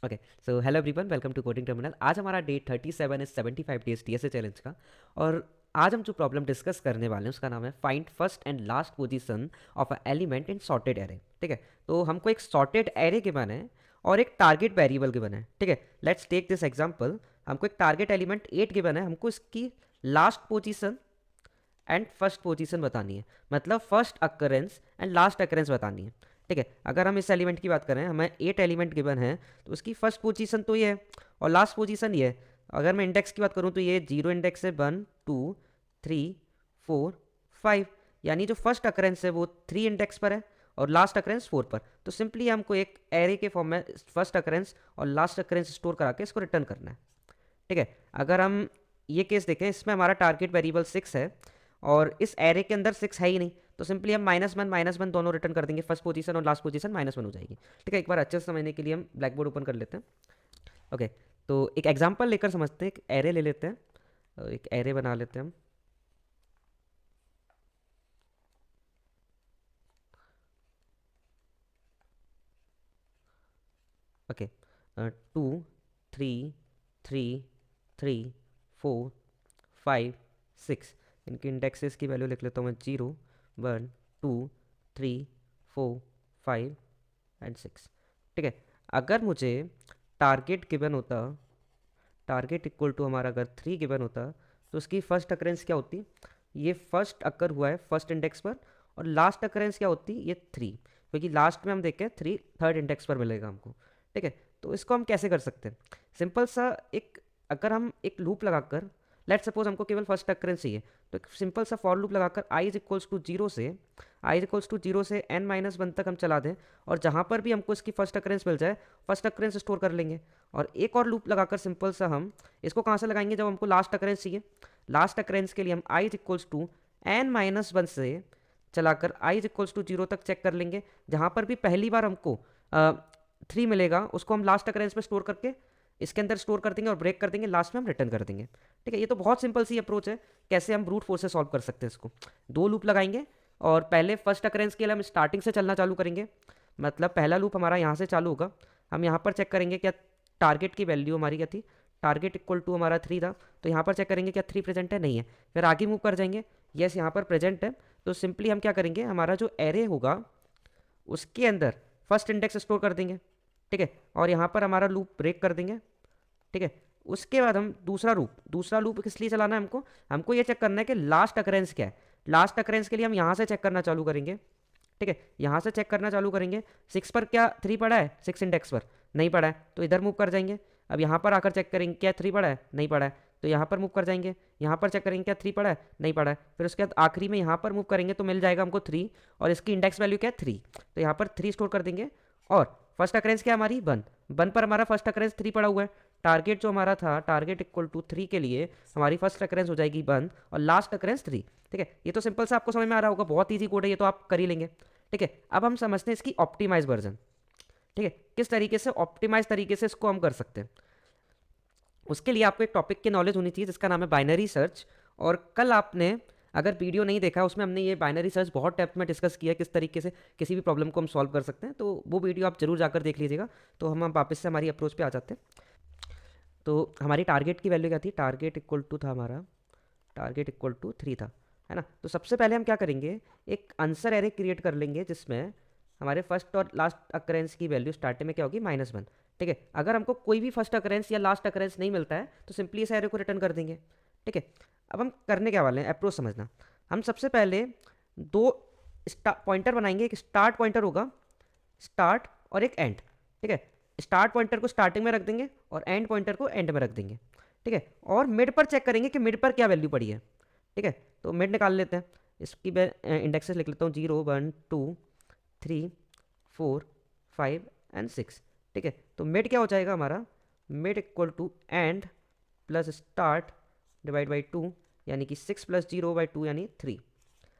Okay, so hello everyone, welcome to coding terminal. आज हमारा day 37 is 75 days DSA challenge का। और आज हम जो प्रॉब्लम डिस्कस करने वाले हैं उसका नाम है find first and last position of a element in sorted array. ठीक है, तो हमको एक सॉर्टेड एरे गिवन है और एक टारगेट वेरिएबल गिवन है। ठीक है, लेट्स टेक दिस एग्जांपल। हमको एक टारगेट एलिमेंट 8 गिवन है, हमको इसकी last position and first position बतानी है, मतलब first occurrence and last occurrence बतानी है। ठीक है, अगर हम इस एलिमेंट की बात करें, हमें 8 एलिमेंट गिवन है, तो उसकी फर्स्ट पोजीशन तो ये है और लास्ट पोजीशन ये है। अगर मैं इंडेक्स की बात करूँ तो ये 0 इंडेक्स है, 1 2 3 4 5, यानी जो फर्स्ट अकरेंस है वो 3 इंडेक्स पर है और लास्ट अकरेंस 4 पर। तो सिंपली हमको एक एरे के फॉर्म में फर्स्ट अकरेंस और लास्ट अकरेंस स्टोर करा के इसको रिटर्न करना है। ठीक है, अगर हम ये केस देखें, इसमें हमारा टारगेट वेरिएबल 6 है और इस एरे के अंदर 6 है ही नहीं, तो सिंपली हम -1 दोनों रिटर्न कर देंगे, फर्स्ट पोजीशन और लास्ट पोजीशन -1 हो जाएगी। ठीक है, एक बार अच्छे से समझने के लिए हम ब्लैक बोर्ड ओपन कर लेते हैं। ओके, तो एक एग्जांपल लेकर समझते हैं। एक एरे ले लेते हैं, एक एरे बना लेते हैं हम। ओके, 2 3 3 3 4 5 6, इनके इंडेक्सेस की वैल्यू लिख लेता हूँ मैं। 0 1 2 3 4 5 एंड 6। ठीक है, अगर मुझे टारगेट गिवन होता, टारगेट इक्वल टू हमारा अगर 3 गिवन होता, तो उसकी फर्स्ट अकरेंस क्या होती? ये फर्स्ट अकर हुआ है फर्स्ट इंडेक्स पर, और लास्ट अकरेंस क्या होती? ये 3, क्योंकि लास्ट में हम देखें 3 थर्ड इंडेक्स पर मिलेगा हमको। ठीक है, तो इसको हम कैसे कर सकते हैं? सिंपल सा एक, अगर हम एक लूप लगाकर, लेट सपोज हमको केवल फर्स्ट अकरेंस चाहिए, तो एक सिंपल सा फॉर लूप लगाकर I is equals to zero से n-1 तक हम चला दें, और जहाँ पर भी हमको इसकी फर्स्ट अकरेंस मिल जाए, फर्स्ट अकरेंस स्टोर कर लेंगे। और एक और लूप लगाकर सिंपल सा हम इसको कहाँ से लगाएंगे? जब हमको लास्ट अकरेंस चाहिए, लास्ट अकरेंस के लिए हम I is equals to n-1 से चलाकर I is equals to zero तक चेक कर लेंगे। जहाँ पर भी पहली बार हमको 3 मिलेगा, उसको हम लास्ट अकरेंस में स्टोर करके इसके अंदर स्टोर कर देंगे और ब्रेक कर देंगे, लास्ट में हम रिटर्न कर देंगे। ठीक है, ये तो बहुत सिंपल सी अप्रोच है कैसे हम ब्रूट फोर्स से सॉल्व कर सकते हैं इसको। दो लूप लगाएंगे और पहले फर्स्ट अकरेंस के लिए हम स्टार्टिंग से चलना चालू करेंगे, मतलब पहला लूप हमारा यहाँ से चालू होगा। हम यहाँ पर चेक करेंगे क्या टारगेट की वैल्यू हमारी क्या थी, टारगेट इक्वल टू हमारा 3 था, तो यहाँ पर चेक करेंगे क्या 3 प्रेजेंट है, नहीं है। फिर आगे मूव कर जाएंगे, यस यहाँ पर प्रेजेंट है, तो सिंपली हम क्या करेंगे, हमारा जो एरे होगा उसके अंदर फर्स्ट इंडेक्स स्टोर कर देंगे। ठीक है, और यहाँ पर हमारा लूप ब्रेक कर देंगे। ठीक है, उसके बाद हम दूसरा लूप किस लिए चलाना है हमको? हमको ये चेक करना है कि लास्ट अकरेंस क्या है। लास्ट अकरेंस के लिए हम यहाँ से चेक करना चालू करेंगे। ठीक है, यहाँ से चेक करना चालू करेंगे। 6 पर क्या 3 पड़ा है? 6 इंडेक्स पर नहीं पड़ा है, तो इधर मूव कर जाएंगे। अब यहाँ पर आकर चेक करेंगे क्या 3 पड़ा है? नहीं पड़ा है, तो यहाँ पर मूव कर जाएंगे। यहाँ पर चेक करेंगे क्या 3 पड़ा है? नहीं पड़ा है, फिर उसके बाद आखिरी में यहाँ पर मूव करेंगे तो मिल जाएगा हमको 3, और इसकी इंडेक्स वैल्यू क्या है? 3, तो यहाँ पर 3 स्टोर कर देंगे। और फर्स्ट अकरेंस क्या हमारी? 1 पर हमारा फर्स्ट अकरेंस 3 पड़ा हुआ है। टारगेट जो हमारा था, टारगेट इक्वल टू 3 के लिए हमारी फर्स्ट अकरेंस हो जाएगी 1 और लास्ट अकरेंस 3। ठीक है, ये तो सिंपल सा आपको समझ में आ रहा होगा, बहुत ईजी कोड है, ये तो आप कर ही लेंगे। ठीक है, अब हम समझते हैं इसकी ऑप्टिमाइज वर्जन। ठीक है, किस तरीके से ऑप्टिमाइज तरीके से इसको हम कर सकते हैं। उसके लिए आपको एक टॉपिक की नॉलेज होनी चाहिए जिसका नाम है बाइनरी सर्च। और कल आपने अगर वीडियो नहीं देखा, उसमें हमने ये बाइनरी सर्च बहुत डेप्थ में डिस्कस किया है, किस तरीके से किसी भी प्रॉब्लम को हम सॉल्व कर सकते हैं, तो वो वीडियो आप जरूर जाकर देख लीजिएगा। तो हम वापस से हमारी अप्रोच पे आ जाते हैं। तो हमारी टारगेट की वैल्यू क्या थी? टारगेट इक्वल टू था हमारा, टारगेट इक्वल टू 3 था, है ना। तो सबसे पहले हम क्या करेंगे, एक आंसर एरे क्रिएट कर लेंगे जिसमें हमारे फर्स्ट और लास्ट अकरेंस की वैल्यू स्टार्टिंग में क्या होगी? -1। ठीक है, अगर हमको कोई भी फर्स्ट अकरेंस या लास्ट अकरेंस नहीं मिलता है तो सिंपली इस एरे को रिटर्न कर देंगे। ठीक है, अब हम करने क्या वाले हैं, अप्रोच समझना। हम सबसे पहले दो पॉइंटर बनाएंगे, एक स्टार्ट पॉइंटर होगा, स्टार्ट, और एक एंड। ठीक है, स्टार्ट पॉइंटर को स्टार्टिंग में रख देंगे और एंड पॉइंटर को एंड में रख देंगे। ठीक है, और मिड पर चेक करेंगे कि मिड पर क्या वैल्यू पड़ी है। ठीक है, तो मिड निकाल लेते हैं। इसकी मैं इंडेक्सेस लिख लेता हूँ, 0 1 2 3 4 5 एंड 6। ठीक है, तो मिड क्या हो जाएगा हमारा? Mid equal to end plus start divide by 2, यानी कि 6 + 0/2 यानी 3।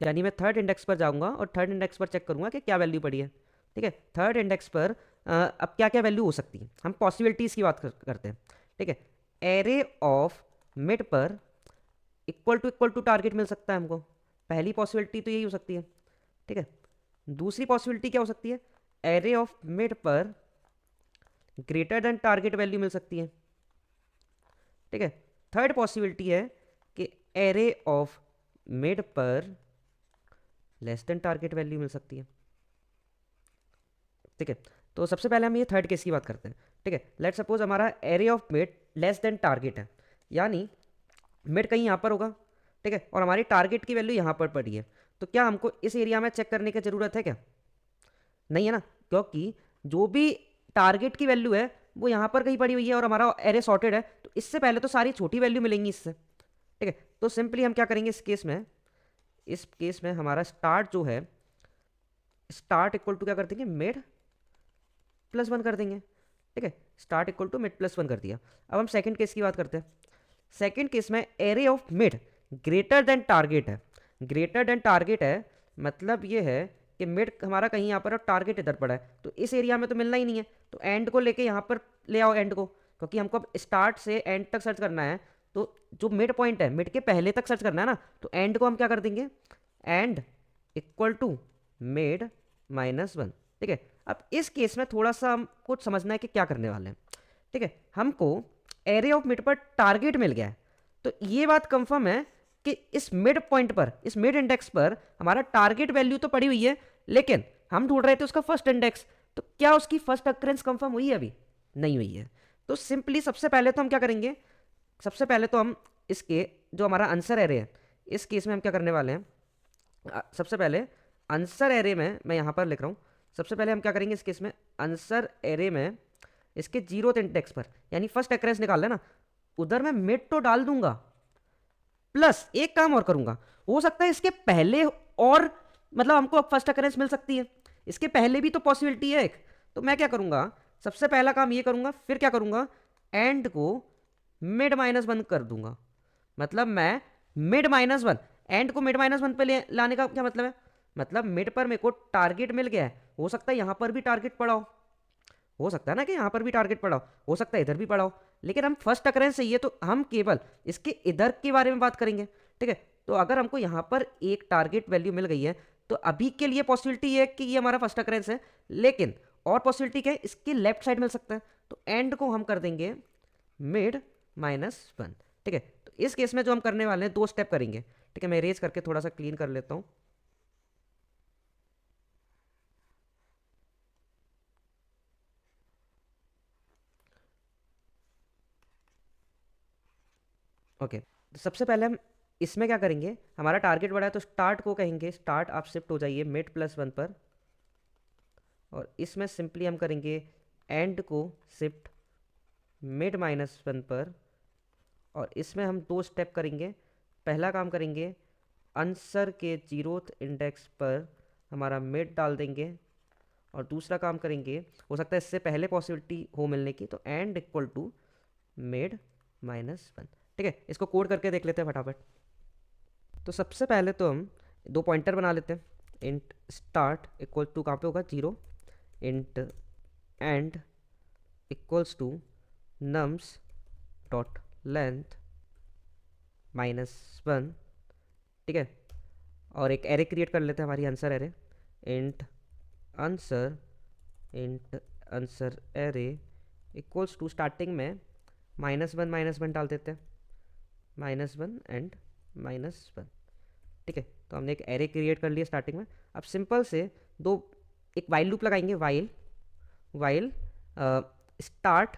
यानी मैं थर्ड इंडेक्स पर जाऊंगा और थर्ड इंडेक्स पर चेक करूंगा कि क्या वैल्यू पड़ी है। ठीक है, थर्ड इंडेक्स पर अब क्या क्या वैल्यू हो सकती है, हम पॉसिबिलिटीज़ की बात करते हैं। ठीक है, एरे ऑफ मिड पर इक्वल टू टारगेट मिल सकता है हमको, पहली पॉसिबिलिटी तो यही हो सकती है। ठीक है, दूसरी पॉसिबिलिटी क्या हो सकती है? एरे ऑफ मिड पर ग्रेटर देन टारगेट वैल्यू मिल सकती है, ठीक है। थर्ड पॉसिबिलिटी है कि एरे ऑफ मिड पर लेस देन टारगेट वैल्यू मिल सकती है, ठीक है। तो सबसे पहले हम ये थर्ड केस की बात करते हैं, ठीक है। लेट सपोज हमारा array of mid less than target है, यानी मिड कहीं यहाँ पर होगा, ठीक है, और हमारी टारगेट की वैल्यू यहाँ पर पड़ी है। तो क्या हमको इस एरिया में चेक करने की ज़रूरत है क्या? नहीं है ना, क्योंकि जो भी टारगेट की वैल्यू है वो यहाँ पर कहीं पड़ी हुई है और हमारा एरे सॉर्टेड है, तो इससे पहले तो सारी छोटी वैल्यू मिलेंगी इससे, ठीक है। तो सिंपली हम क्या करेंगे इस केस में हमारा स्टार्ट जो है, स्टार्ट इक्वल टू क्या कर देंगे, मिड प्लस वन कर देंगे, ठीक है। Start equal to mid plus one कर दिया। अब हम सेकंड केस की बात करते हैं। सेकंड केस में array of mid greater than target है। ग्रेटर देन टारगेट है मतलब ये है कि मिड हमारा कहीं यहाँ पर और टारगेट इधर पड़ा है, तो इस एरिया में तो मिलना ही नहीं है, तो एंड को लेके यहाँ पर ले आओ एंड को, क्योंकि हमको अब स्टार्ट से एंड तक सर्च करना है। तो जो मिड पॉइंट है मिड के पहले तक सर्च करना है ना, तो एंड को हम क्या कर देंगे, end equal to mid minus one, ठीक है। अब इस केस में थोड़ा सा हमको समझना है कि क्या करने वाले हैं, ठीक है। हमको एरे ऑफ मिड पर टारगेट मिल गया है, तो ये बात कंफर्म है कि इस मिड पॉइंट पर, इस मिड इंडेक्स पर हमारा टारगेट वैल्यू तो पड़ी हुई है, लेकिन हम ढूंढ रहे थे उसका फर्स्ट इंडेक्स। तो क्या उसकी फर्स्ट अक्रेंस कंफर्म हुई है? अभी नहीं हुई है। तो सिंपली सबसे पहले तो हम क्या करेंगे, सबसे पहले तो हम इसके जो हमारा आंसर एरे है, इस केस में हम क्या करने वाले हैं, सबसे पहले आंसर एरे में मैं यहाँ पर लिख रहा हूँ, सबसे पहले हम क्या करेंगे इस केस में, आंसर एरे में इसके जीरोथ इंडेक्स पर, यानी फर्स्ट अक्रेंस निकाल लेना, उधर मैं मिड तो डाल दूंगा, प्लस एक काम और करूंगा, हो सकता है इसके पहले और मतलब हमको अब फर्स्ट अकरेंस मिल सकती है, इसके पहले भी तो पॉसिबिलिटी है एक। तो मैं क्या करूंगा, सबसे पहला काम ये करूंगा, फिर क्या करूंगा, एंड को मिड माइनस वन कर दूंगा। मतलब मैं मिड माइनस वन, एंड को मिड माइनस वन पे लाने का क्या मतलब है, मतलब मिड पर मेरे को टारगेट मिल गया है, हो सकता है यहां पर भी टारगेट पड़ा हो सकता है ना कि यहाँ पर भी टारगेट पड़ा हो सकता है इधर भी पड़ा हो, लेकिन हम फर्स्ट अकरेंस चाहिए तो हम केवल इसके इधर के बारे में बात करेंगे, ठीक है। तो अगर हमको यहाँ पर एक टारगेट वैल्यू मिल गई है, तो अभी के लिए पॉसिबिलिटी है कि ये हमारा फर्स्ट अकरेंस है, लेकिन और पॉसिबिलिटी क्या है, इसके लेफ्ट साइड मिल सकता है, तो एंड को हम कर देंगे मिड माइनस वन, ठीक है। तो इस केस में जो हम करने वाले हैं, दो स्टेप करेंगे, ठीक है। मैं इरेज करके थोड़ा सा क्लीन कर लेता हूँ। ओके, तो सबसे पहले हम इसमें क्या करेंगे, हमारा टारगेट बढ़ा है तो स्टार्ट को कहेंगे, स्टार्ट आप शिफ्ट हो जाइए मिड प्लस वन पर, और इसमें सिंपली हम करेंगे एंड को शिफ्ट मिड माइनस वन पर, और इसमें हम दो स्टेप करेंगे। पहला काम करेंगे, आंसर के जीरोथ इंडेक्स पर हमारा मिड डाल देंगे, और दूसरा काम करेंगे, हो सकता है इससे पहले पॉसिबिलिटी हो मिलने की, तो end equal to mid minus one, ठीक है। इसको कोड करके देख लेते हैं फटाफट। तो सबसे पहले तो हम दो पॉइंटर बना लेते हैं, इंट स्टार्ट इक्वल टू कहाँ पे होगा, zero, int end equals to nums dot length minus one, ठीक है। और एक एरे क्रिएट कर लेते हैं, हमारी answer array, int answer array equals to starting में माइनस वन डाल देते हैं, minus one end minus one, ठीक है। तो हमने एक एरे क्रिएट कर लिया स्टार्टिंग में। अब सिंपल से दो एक वाइल लूप लगाएंगे, वाइल स्टार्ट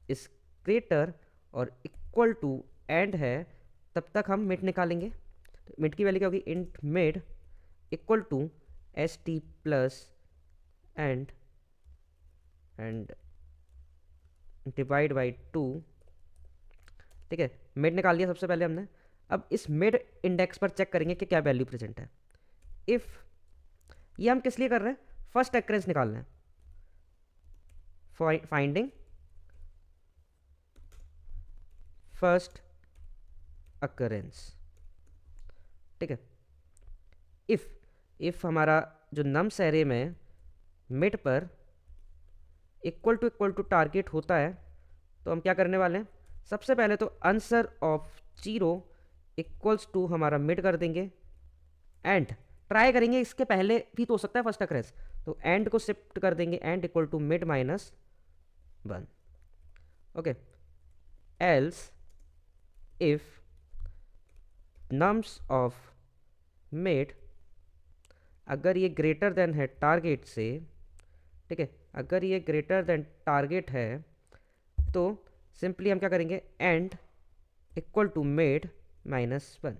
इज ग्रेटर और इक्वल टू एंड है, तब तक हम मिड निकालेंगे। तो मिड की वैल्यू क्या होगी, int mid equal to S T plus end divide by two, ठीक है। मिड निकाल लिया सबसे पहले हमने। अब इस मिड इंडेक्स पर चेक करेंगे कि क्या वैल्यू प्रेजेंट है। इफ ये हम किस लिए कर रहे हैं, फर्स्ट अक्रेंस निकालना है, फाइंडिंग फर्स्ट अकरेंस, ठीक है। इफ हमारा जो नम्स एरे में मिड पर इक्वल टू टारगेट होता है, तो हम क्या करने वाले हैं, सबसे पहले तो answer of zero equals to हमारा मिड कर देंगे, एंड ट्राई करेंगे इसके पहले भी तो हो सकता है फर्स्ट अकरेंस, तो एंड को शिफ्ट कर देंगे, end equal to mid minus 1. Okay, else if nums of mid अगर ये ग्रेटर देन है टारगेट से, ठीक है, अगर ये ग्रेटर देन टारगेट है तो सिंपली हम क्या करेंगे, एंड इक्वल टू मेड -1,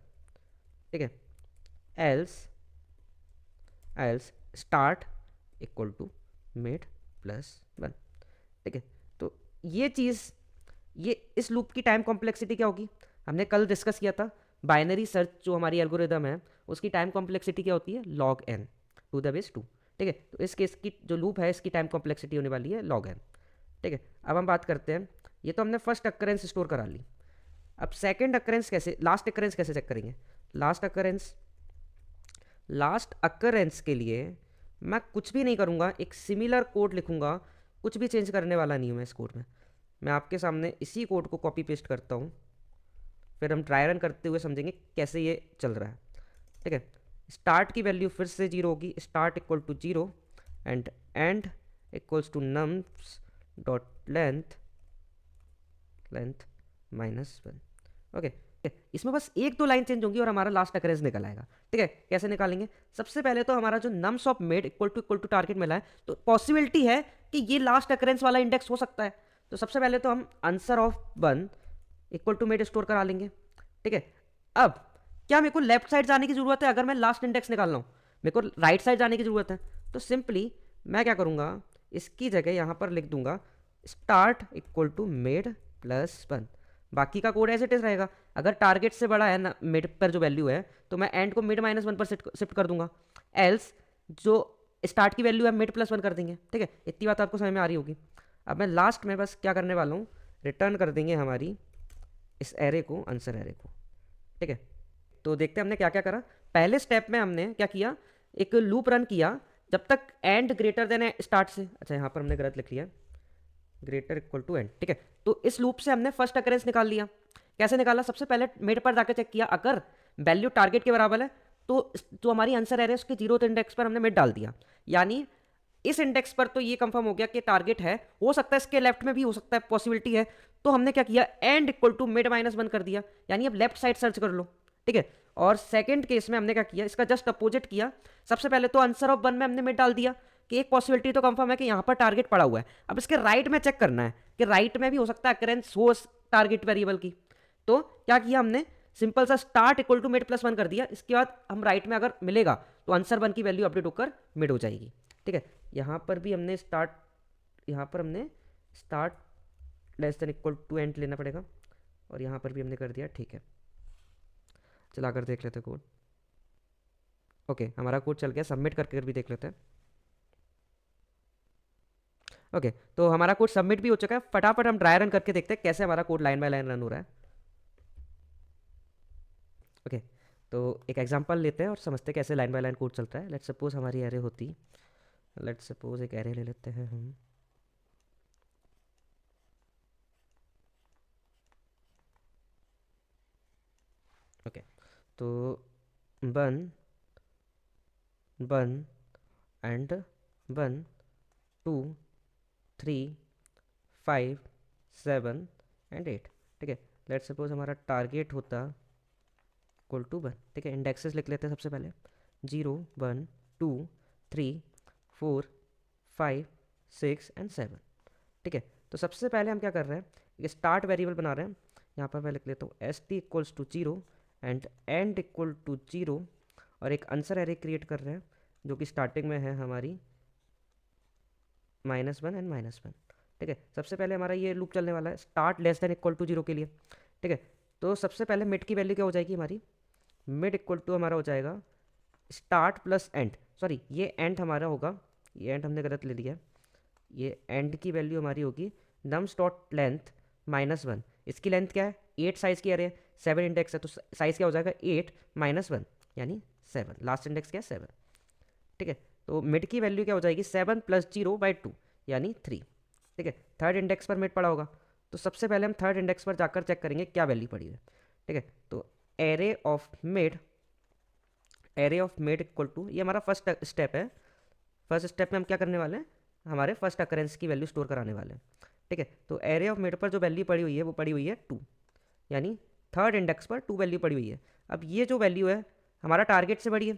ठीक है, else else start equal to mid +1, ठीक है। तो ये चीज़, ये इस लूप की टाइम कॉम्प्लेक्सिटी क्या होगी, हमने कल डिस्कस किया था, बाइनरी सर्च जो हमारी एल्गोरिदम है उसकी टाइम कॉम्प्लेक्सिटी क्या होती है, log n to the base 2, ठीक है। तो इस केस की जो लूप है इसकी टाइम कॉम्प्लेक्सिटी होने वाली है log n, ठीक है। अब हम बात करते हैं, ये तो हमने फर्स्ट अक्रेंस स्टोर करा ली, अब सेकंड अक्रेंस कैसे, लास्ट अक्रेंस कैसे चेक करेंगे। लास्ट अक्रेंस के लिए मैं कुछ भी नहीं करूँगा, एक सिमिलर कोड लिखूँगा, कुछ भी चेंज करने वाला नहीं हूँ मैं इस कोड में। मैं आपके सामने इसी कोड को कॉपी पेस्ट करता हूँ, फिर हम ट्राई रन करते हुए समझेंगे कैसे ये चल रहा है, ठीक है। स्टार्ट की वैल्यू फिर से 0 होगी, start equal to 0 end end equals to nums dot length -1, okay. इसमें बस एक दो लाइन चेंज होंगी और हमारा लास्ट अकरेंस निकल आएगा, ठीक है। कैसे निकालेंगे, सबसे पहले तो हमारा जो nums of mid equal to target मिला है, तो पॉसिबिलिटी है कि ये लास्ट अकरेंस वाला इंडेक्स हो सकता है। तो सबसे पहले तो हम answer of 1 equal to mid store करा लेंगे, ठीक है। अब क्या मेरे को लेफ्ट साइड जाने की जरूरत है, अगर मैं लास्ट इंडेक्स निकालना हूँ मेरे को राइट साइड जाने की जरूरत है, तो सिंपली मैं क्या करूँगा, इसकी जगह यहाँ पर लिख दूंगा स्टार्ट इक्वल टू मेड +1, बाकी का कोड एज इट इज रहेगा। अगर टारगेट से बड़ा है ना मिड पर जो वैल्यू है, तो मैं एंड को मिड -1 पर शिफ्ट कर दूंगा, एल्स जो स्टार्ट की वैल्यू है मिड +1 कर देंगे, ठीक है। इतनी बात आपको समझ में आ रही होगी। अब मैं लास्ट में बस क्या करने वाला हूँ, रिटर्न कर देंगे हमारी इस एरे को, आंसर एरे को, ठीक है। तो देखते हैं हमने क्या क्या करा। पहले स्टेप में हमने क्या किया, एक लूप रन किया जब तक एंड ग्रेटर देन है स्टार्ट से, अच्छा यहाँ पर हमने गलत लिख लिया, ग्रेटर इक्वल टू एंड, ठीक है। तो इस लूप से हमने फर्स्ट अकरेंस निकाल लिया। कैसे निकाला, सबसे पहले मिड पर जाकर चेक किया, अगर वैल्यू टारगेट के बराबर है तो जो हमारी आंसर है उसके 0th इंडेक्स पर हमने मिड डाल दिया, यानी इस इंडेक्स पर तो ये कंफर्म हो गया कि टारगेट है, हो सकता है इसके लेफ्ट में भी हो सकता है, पॉसिबिलिटी है। तो हमने क्या किया, एंड इक्वल टू मिड -1 कर दिया, यानी अब लेफ्ट साइड सर्च कर लो, ठीक है। और सेकंड केस में हमने क्या किया, इसका जस्ट अपोजिट किया। सबसे पहले तो आंसर ऑफ 1 में हमने मिड डाल दिया कि एक पॉसिबिलिटी तो कंफर्म है कि यहाँ पर टारगेट पड़ा हुआ है। अब इसके राइट में चेक करना है कि राइट में भी हो सकता है अकरेंस हो टारगेट वेरिएबल की। तो क्या किया हमने, सिंपल सा स्टार्ट इक्वल टू मिड +1 कर दिया। इसके बाद हम राइट में अगर मिलेगा तो आंसर 1 की वैल्यू अपडेट होकर मिड हो जाएगी, ठीक है। यहाँ पर भी हमने स्टार्ट, यहाँ पर हमने start less than equal to end लेना पड़ेगा, और यहाँ पर भी हमने कर दिया, ठीक है। चला कर देख लेते कोड, ओके हमारा कोड चल गया, सबमिट करके भी देख लेते हैं। ओके तो हमारा कोड सबमिट भी हो चुका है, फटाफट हम ड्राई रन करके देखते हैं कैसे हमारा code line by line run हो रहा है। ओके तो एक एग्जांपल लेते हैं और समझते हैं कैसे लाइन बाय लाइन कोड चलता है। लेट्स सपोज हमारी एरे होती, लेट्स सपोज एक एरे ले लेते हैं हम, ओके तो 1 1 एंड 1 2 3 5 7 एंड 8, ठीक है। लेट्स सपोज हमारा टारगेट होता इक्वल टू 1, ठीक है। इंडेक्सेस लिख लेते हैं सबसे पहले, 0 1 2 3 4 5 6 एंड 7, ठीक है। तो सबसे पहले हम क्या कर रहे हैं, एक स्टार्ट वेरिएबल बना रहे हैं। यहाँ पर मैं लिख लेता हूँ st equals to 0 end end equal to 0, और एक आंसर एरे क्रिएट कर रहे हैं जो कि स्टार्टिंग में है हमारी -1 एंड -1, ठीक है। सबसे पहले हमारा ये लूप चलने वाला है start less than equal to 0 के लिए, ठीक है। तो सबसे पहले मिड की वैल्यू क्या हो जाएगी हमारी, मिड इक्वल टू हमारा हो जाएगा स्टार्ट प्लस एंड, सॉरी ये एंड हमारा होगा, ये एंड हमने गलत ले लिया, ये एंड की वैल्यू हमारी होगी नम्स डॉट लेंथ -1। इसकी लेंथ क्या है, 8 साइज़ की अरे 7 इंडेक्स है, तो साइज़ क्या हो जाएगा 8 -1 यानी 7, लास्ट इंडेक्स क्या है 7, ठीक है। तो मिड की वैल्यू क्या हो जाएगी 7 + 0/2 यानी 3, ठीक है। थर्ड इंडेक्स पर मिड पड़ा होगा, तो सबसे पहले हम थर्ड इंडेक्स पर जाकर चेक करेंगे क्या वैल्यू पड़ी है, ठीक है। तो array of mid equal to, ये हमारा फर्स्ट स्टेप है। फर्स्ट स्टेप में हम क्या करने वाले हैं, हमारे फर्स्ट अकरेंस की वैल्यू स्टोर कराने वाले हैं। ठीक है, तो एरे ऑफ मिड पर जो वैल्यू पड़ी हुई है वो पड़ी हुई है 2, यानी थर्ड इंडेक्स पर 2 वैल्यू पड़ी हुई है। अब ये जो वैल्यू है हमारा टारगेट से बड़ी है,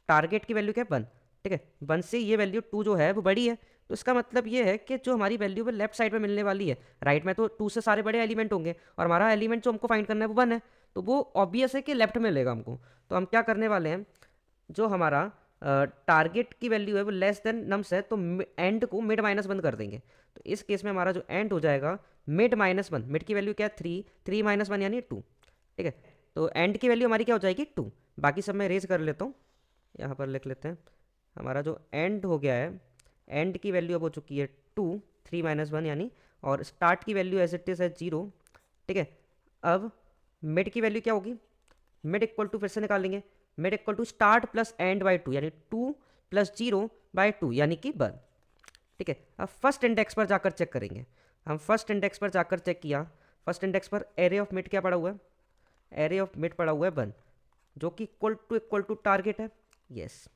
टारगेट की वैल्यू क्या है 1, ठीक है, 1 से ये वैल्यू 2 जो है वो बड़ी है, तो इसका मतलब ये है कि जो हमारी वैल्यू है लेफ्ट साइड में मिलने वाली है, राइट में तो 2 से सारे बड़े एलिमेंट होंगे और हमारा एलिमेंट जो हमको फाइंड करना है वो 1 है, तो वो ऑब्वियस है कि लेफ्ट में मिलेगा हमको। तो हम क्या करने वाले हैं, जो हमारा टारगेट की वैल्यू है वो लेस देन नम्स है, तो एंड को मिड माइनस 1 कर देंगे। तो इस केस में हमारा जो एंड हो जाएगा मिड माइनस 1, मिड की वैल्यू क्या है 3, 3 माइनस 1 यानी 2, ठीक है, तो एंड की वैल्यू हमारी क्या हो जाएगी 2। बाकी सब मैं रेज कर लेता हूँ, यहाँ पर लिख लेते हैं। हमारा जो एंड हो गया है, एंड की वैल्यू अब हो चुकी है 2, 3 माइनस 1 यानी, और स्टार्ट की वैल्यू एज इट इज है 0, ठीक है। अब मिड की वैल्यू क्या होगी, मिड इक्वल टू फिर से निकालेंगे, mid equal to start plus end by 2 यानी 2 प्लस 0 बाई 2 यानी कि 1, ठीक है। अब फर्स्ट इंडेक्स पर जाकर चेक करेंगे, हम फर्स्ट इंडेक्स पर जाकर चेक किया, फर्स्ट इंडेक्स पर एरे ऑफ मिड क्या पड़ा हुआ है, एरे ऑफ मिड पड़ा हुआ है 1, जो कि इक्वल टू टारगेट है, यस।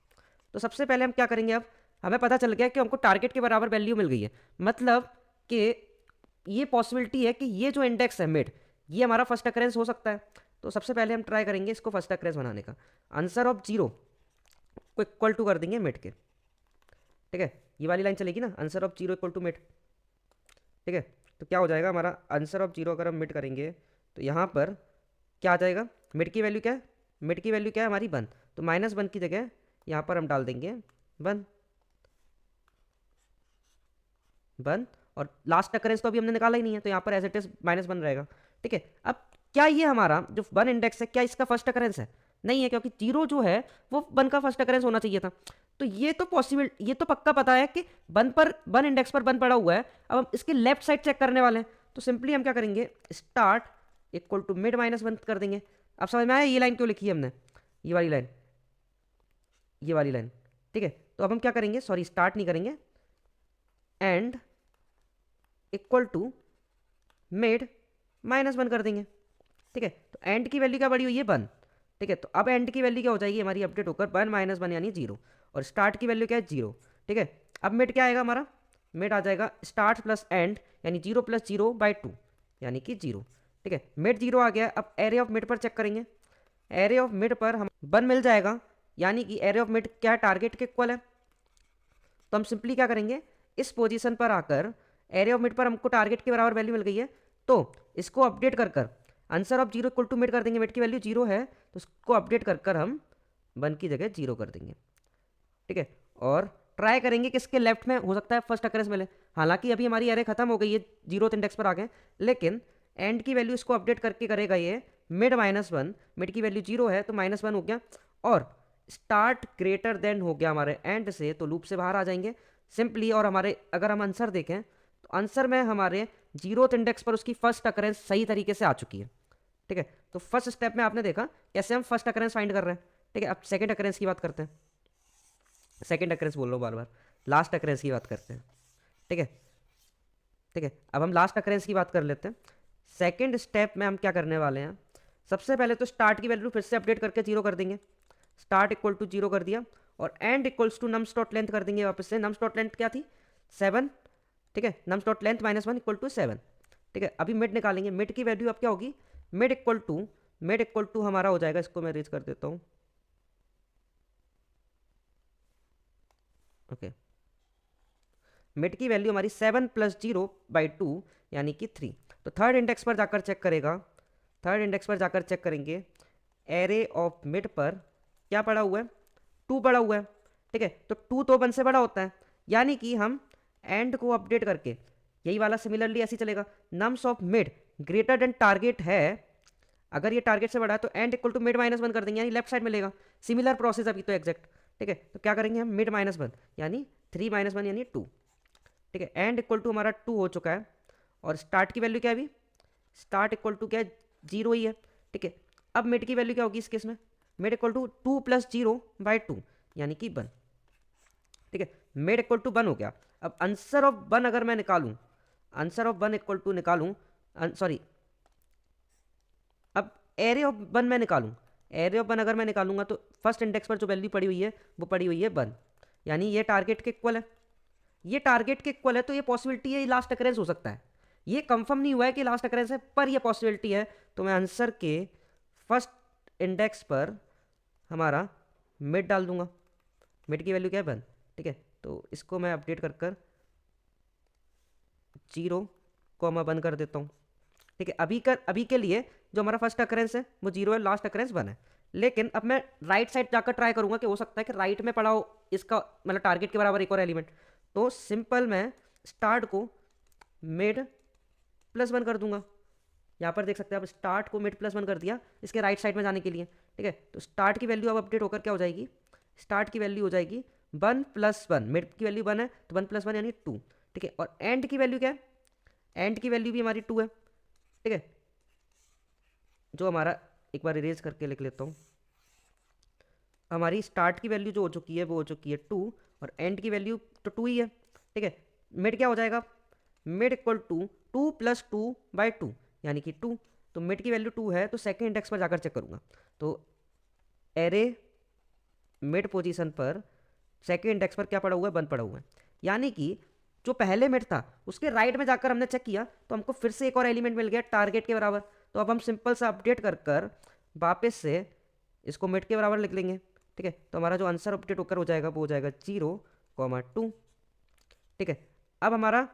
तो सबसे पहले हम क्या करेंगे, अब हमें पता चल गया कि हमको टारगेट के बराबर वैल्यू मिल गई है, मतलब कि ये पॉसिबिलिटी है कि ये जो इंडेक्स है मिड, ये हमारा फर्स्ट अकरेंस हो सकता है। तो सबसे पहले हम ट्राई करेंगे इसको फर्स्ट अकरेंस बनाने का, आंसर ऑफ 0 को इक्वल टू कर देंगे मिड के, ठीक है, ये वाली लाइन चलेगी ना, answer of 0 equal to mid, ठीक है। तो क्या हो जाएगा हमारा आंसर ऑफ 0 अगर हम मिड करेंगे तो यहाँ पर क्या आ जाएगा, मिड की वैल्यू क्या है, मिड की वैल्यू क्या है हमारी 1, तो -1 की जगह यहाँ पर हम डाल देंगे 1, 1, और लास्ट अकरेंस तो अभी हमने निकाला ही नहीं है, तो यहाँ पर एज इट इज -1 रहेगा, ठीक है। अब क्या ये हमारा जो 1 इंडेक्स है क्या इसका फर्स्ट अकरेंस है, नहीं है, क्योंकि 0 जो है वो 1 का फर्स्ट अकरेंस होना चाहिए था। तो ये तो पॉसिबल, ये तो पक्का पता है कि 1 पर 1 इंडेक्स पर 1 पड़ा हुआ है। अब हम इसके लेफ्ट साइड चेक करने वाले हैं, तो सिंपली हम क्या करेंगे, स्टार्ट इक्वल टू मिड -1 कर देंगे। अब समझ में आया ये लाइन क्यों लिखी है हमने, ये वाली लाइन, ये वाली लाइन, ठीक है। तो अब हम क्या करेंगे, सॉरी स्टार्ट नहीं करेंगे, एंड इक्वल टू मिड -1 कर देंगे, ठीक है। तो एंड की वैल्यू क्या बड़ी हुई है 1, ठीक है, तो अब एंड की वैल्यू क्या हो जाएगी हमारी अपडेट होकर 1 -1 यानी 0, और स्टार्ट की वैल्यू क्या है 0, ठीक है। अब मिड क्या आएगा हमारा, मिड आ जाएगा स्टार्ट प्लस एंड यानी 0 प्लस 0 बाई 2 यानी कि 0, ठीक है, मिड 0 आ गया। अब एरे ऑफ मिड पर चेक करेंगे, एरे ऑफ मिड पर हम 1 मिल जाएगा, यानी कि एरे ऑफ मिड क्या है टारगेट के इक्वल है। तो हम सिंपली क्या करेंगे, इस पोजीशन पर आकर एरे ऑफ मिड पर हमको टारगेट के बराबर वैल्यू मिल गई है, तो इसको अपडेट कर कर answer of 0 equal to mid कर देंगे, मिड की वैल्यू 0 है तो उसको अपडेट कर कर हम 1 की जगह 0 कर देंगे, ठीक है। और ट्राई करेंगे कि इसके लेफ्ट में हो सकता है फर्स्ट अकरेंस मिले, हालांकि अभी हमारी एरे खत्म हो गई है, 0th इंडेक्स पर आ गए, लेकिन एंड की वैल्यू इसको अपडेट करके करेगा ये मिड -1, मिड की वैल्यू 0 है तो -1 हो गया, और स्टार्ट ग्रेटर देन हो गया हमारे एंड से, तो लूप से बाहर आ जाएंगे सिंपली। और हमारे अगर हम आंसर देखें तो आंसर में हमारे 0th इंडेक्स पर उसकी फर्स्ट अकरेंस सही तरीके से आ चुकी है, ठीक है। तो फर्स्ट स्टेप में आपने देखा कैसे हम फर्स्ट अकरेंस फाइंड कर रहे हैं, ठीक है। अब सेकंड अकरेंस की बात करते हैं, सेकंड अकरेंस बोल रहा हूँ बार बार, लास्ट अकरेंस की बात करते हैं, ठीक है, ठीक है। अब हम लास्ट अकरेंस की बात कर लेते हैं। सेकंड स्टेप में हम क्या करने वाले हैं, सबसे पहले तो स्टार्ट की वैल्यू फिर से अपडेट करके 0 कर देंगे, स्टार्ट इक्वल टू 0 कर दिया, और end equals to nums dot length कर देंगे वापस से, नम्स डॉट लेंथ क्या थी 7, ठीक है, nums dot length -1 equal to 7, ठीक है। अभी मिड निकालेंगे, मिड की वैल्यू अब क्या होगी, मिड इक्वल टू हमारा हो जाएगा, इसको मैं रेज कर देता हूँ, ओके, मिड की वैल्यू हमारी 7 प्लस 0 बाई 2 यानी कि 3। तो थर्ड इंडेक्स पर जाकर चेक करेगा, थर्ड इंडेक्स पर जाकर चेक करेंगे, एरे ऑफ मिड पर क्या पड़ा हुआ है 2 पड़ा हुआ है, ठीक है। तो 2 तो 1 से बड़ा होता है, यानी कि हम एंड को अपडेट करके यही वाला सिमिलरली ऐसे चलेगा, nums of mid greater than target है, अगर ये टारगेट से बड़ा है तो एंड इक्वल टू मिड -1 कर देंगे, यानी लेफ्ट साइड मिलेगा, सिमिलर प्रोसेस अभी तो एग्जैक्ट, ठीक है। तो क्या करेंगे हम मिड -1 यानी 3 -1 यानी 2, ठीक है, एंड इक्वल टू हमारा 2 हो चुका है, और स्टार्ट की वैल्यू क्या है अभी, स्टार्ट इक्वल टू क्या है 0 ही है, ठीक है। अब मिड की वैल्यू क्या होगी इस केस में, mid equal to 2 plus 0 by 2 यानी कि 1, ठीक है, मिड इक्वल टू 1 हो गया। अब आंसर ऑफ 1 अगर मैं निकालूं, आंसर ऑफ 1 इक्वल टू निकालूं, सॉरी, अब एरे ऑफ 1 मैं निकालूं, एरे ऑफ 1 अगर मैं निकालूंगा तो फर्स्ट इंडेक्स पर जो वैल्यू पड़ी हुई है वो पड़ी हुई है 1, यानी ये टारगेट के इक्वल है, ये टारगेट के इक्वल है, तो ये पॉसिबिलिटी है ये लास्ट अकरेंस हो सकता है। ये कंफर्म नहीं हुआ है कि लास्ट अकरेंस है, पर ये पॉसिबिलिटी है। तो मैं आंसर के फर्स्ट इंडेक्स पर हमारा मिड डाल दूंगा। मिड की वैल्यू क्या है 1, ठीक है। तो इसको मैं अपडेट कर कर 0,1 कर देता हूँ, ठीक है। अभी के लिए जो हमारा फर्स्ट अकरेंस है वो 0 है, लास्ट अकरेंस 1 है। लेकिन अब मैं राइट साइड जाकर ट्राई करूंगा कि हो सकता है कि राइट में पड़ा हो इसका मतलब टारगेट के बराबर एक और एलिमेंट। तो सिंपल मैं स्टार्ट को मिड +1 कर दूंगा। यहाँ पर देख सकते हैं आप, स्टार्ट को मिड +1 कर दिया इसके राइट साइड में जाने के लिए, ठीक है। तो स्टार्ट की वैल्यू अब अपडेट होकर क्या हो जाएगी, स्टार्ट की वैल्यू हो जाएगी 1 + 1, मिड की वैल्यू 1 है तो 1 + 1 यानी 2, ठीक है। और एंड की वैल्यू क्या है, एंड की वैल्यू भी हमारी 2 है, ठीक है। जो हमारा, एक बार इरेज करके लिख लेता हूँ, हमारी स्टार्ट की वैल्यू जो हो चुकी है वो हो चुकी है 2, और एंड की वैल्यू तो 2 ही है, ठीक है। मिड क्या हो जाएगा, मिड इक्वल टू 2 + 2/2 यानी कि 2। तो मिड की वैल्यू 2 है तो सेकेंड इंडेक्स पर जाकर चेक करूंगा, तो एरे मिड पोजीशन पर सेकेंड इंडेक्स पर क्या पड़ा हुआ है, 1 पड़ा हुआ है। यानी कि जो पहले मिड था उसके राइट में जाकर हमने चेक किया तो हमको फिर से एक और एलिमेंट मिल गया टारगेट के बराबर। तो अब हम सिंपल सा अपडेट कर कर वापस से इसको मिड के बराबर लिख लेंगे, ठीक है। तो हमारा जो आंसर अपडेट होकर हो जाएगा वो हो जाएगा 0,2, ठीक है। अब हमारा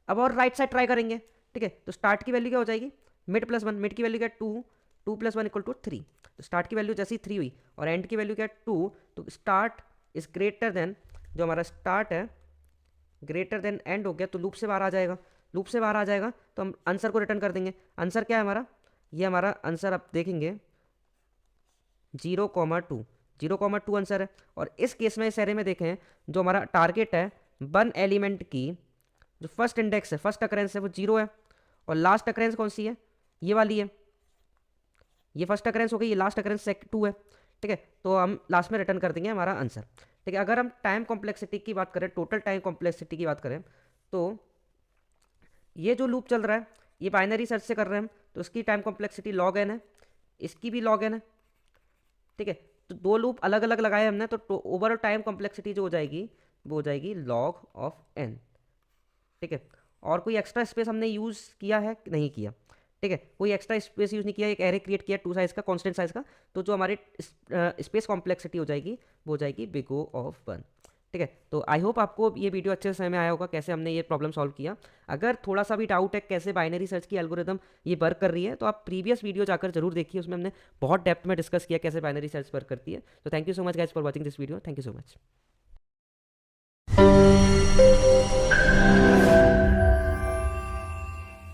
अब और राइट साइड ट्राई करेंगे, ठीक है। तो स्टार्ट की वैल्यू क्या हो जाएगी, मिड +1, मिड की वैल्यू क्या है 2, 2 + 1 = 3। तो स्टार्ट की वैल्यू जैसी 3 हुई और एंड की वैल्यू क्या है 2, तो स्टार्ट इज ग्रेटर देन, जो हमारा स्टार्ट है ग्रेटर देन एंड हो गया, तो लूप से बाहर आ जाएगा। लूप से बाहर आ जाएगा तो हम आंसर को रिटर्न कर देंगे। आंसर क्या है हमारा, ये हमारा आंसर आप देखेंगे 0,2, 0,2 आंसर है। और इस केस में इस एरे में देखें जो हमारा टारगेट है 1 एलिमेंट की जो फर्स्ट इंडेक्स है, फर्स्ट अकरेंस है वो 0 है, और लास्ट अकरेंस कौन सी है, ये वाली है। ये फर्स्ट अकरेंस हो गई, ये लास्ट अकरेंस 2 है, ठीक है। तो हम लास्ट में रिटर्न कर देंगे हमारा आंसर, ठीक है। अगर हम टाइम कॉम्प्लेक्सिटी की बात करें, टोटल टाइम कॉम्प्लेक्सिटी की बात करें, तो ये जो लूप चल रहा है ये बाइनरी सर्च से कर रहे हैं हम, तो इसकी टाइम कॉम्प्लेक्सिटी log n है, इसकी भी log n है, ठीक है। तो दो लूप अलग अलग लगाए हमने, तो ओवरऑल टाइम कॉम्प्लेक्सिटी जो हो जाएगी वो हो जाएगी log of n, ठीक है। और कोई एक्स्ट्रा स्पेस हमने यूज़ किया है, नहीं किया, ठीक है। कोई एक्स्ट्रा स्पेस यूज़ नहीं किया, एक एरे क्रिएट किया 2 साइज़ का, कॉन्स्टेंट साइज़ का। तो जो हमारी स्पेस कॉम्प्लेक्सिटी हो जाएगी वो हो जाएगी big O of 1, ठीक है। तो आई होप आपको ये वीडियो अच्छे से समझ में आया होगा कैसे हमने ये प्रॉब्लम सॉल्व किया। अगर थोड़ा सा भी डाउट है कैसे बाइनरी सर्च की एल्गोरिदम ये वर्क कर रही है, तो आप प्रीवियस वीडियो जाकर जरूर देखिए, उसमें हमने बहुत डेप्थ में डिस्कस किया कैसे बाइनरी सर्च वर्क करती है। तो thank you so much guys for watching this video, thank you so much.